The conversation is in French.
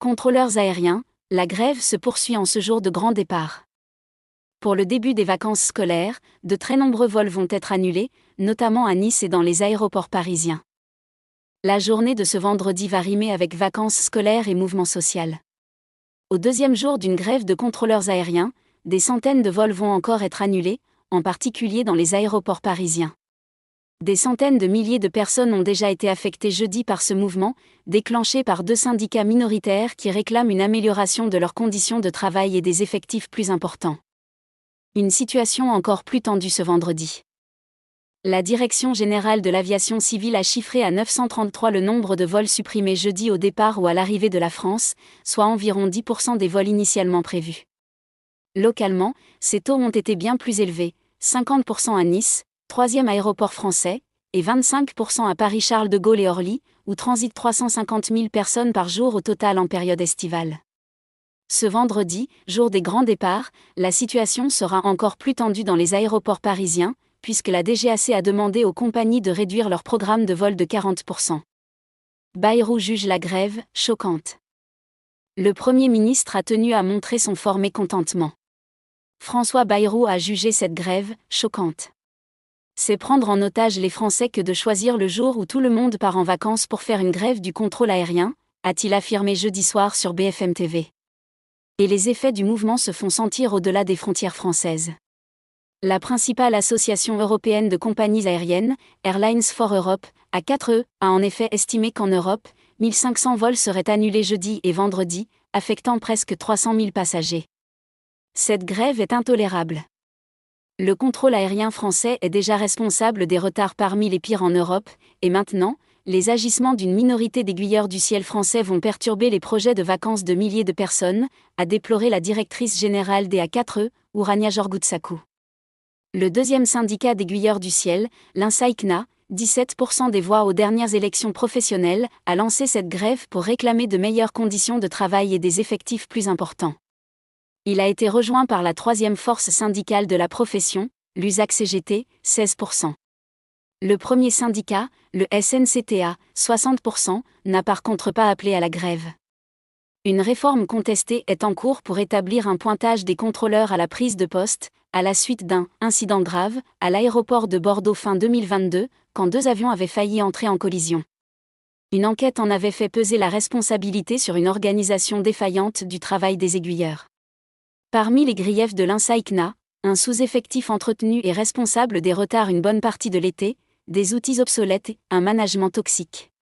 Contrôleurs aériens, la grève se poursuit en ce jour de grand départ. Pour le début des vacances scolaires, de très nombreux vols vont être annulés, notamment à Nice et dans les aéroports parisiens. La journée de ce vendredi va rimer avec vacances scolaires et mouvement social. Au deuxième jour d'une grève de contrôleurs aériens, des centaines de vols vont encore être annulés, en particulier dans les aéroports parisiens. Des centaines de milliers de personnes ont déjà été affectées jeudi par ce mouvement, déclenché par 2 syndicats minoritaires qui réclament une amélioration de leurs conditions de travail et des effectifs plus importants. Une situation encore plus tendue ce vendredi. La Direction générale de l'aviation civile a chiffré à 933 le nombre de vols supprimés jeudi au départ ou à l'arrivée de la France, soit environ 10% des vols initialement prévus. Localement, ces taux ont été bien plus élevés, 50% à Nice, 3e aéroport français, et 25% à Paris-Charles de Gaulle et Orly, où transitent 350 000 personnes par jour au total en période estivale. Ce vendredi, jour des grands départs, la situation sera encore plus tendue dans les aéroports parisiens, puisque la DGAC a demandé aux compagnies de réduire leur programme de vol de 40%. Bayrou juge la grève « choquante ». Le Premier ministre a tenu à montrer son fort mécontentement. François Bayrou a jugé cette grève « choquante ». C'est prendre en otage les Français que de choisir le jour où tout le monde part en vacances pour faire une grève du contrôle aérien, a-t-il affirmé jeudi soir sur BFM TV. Et les effets du mouvement se font sentir au-delà des frontières françaises. La principale association européenne de compagnies aériennes, Airlines for Europe, A4E, a en effet estimé qu'en Europe, 1500 vols seraient annulés jeudi et vendredi, affectant presque 300 000 passagers. Cette grève est intolérable. Le contrôle aérien français est déjà responsable des retards parmi les pires en Europe, et maintenant, les agissements d'une minorité d'aiguilleurs du ciel français vont perturber les projets de vacances de milliers de personnes, a déploré la directrice générale des A4E, Ourania Jorgoutsakou. Le deuxième syndicat d'aiguilleurs du ciel, l'INSA-ICNA, 17% des voix aux dernières élections professionnelles, a lancé cette grève pour réclamer de meilleures conditions de travail et des effectifs plus importants. Il a été rejoint par la troisième force syndicale de la profession, l'USAC-CGT, 16%. Le premier syndicat, le SNCTA, 60%, n'a par contre pas appelé à la grève. Une réforme contestée est en cours pour établir un pointage des contrôleurs à la prise de poste, à la suite d'un « incident grave » à l'aéroport de Bordeaux fin 2022, quand 2 avions avaient failli entrer en collision. Une enquête en avait fait peser la responsabilité sur une organisation défaillante du travail des aiguilleurs. Parmi les griefs de l'INSA-ICNA, un sous-effectif entretenu et responsable des retards une bonne partie de l'été, des outils obsolètes et un management toxique.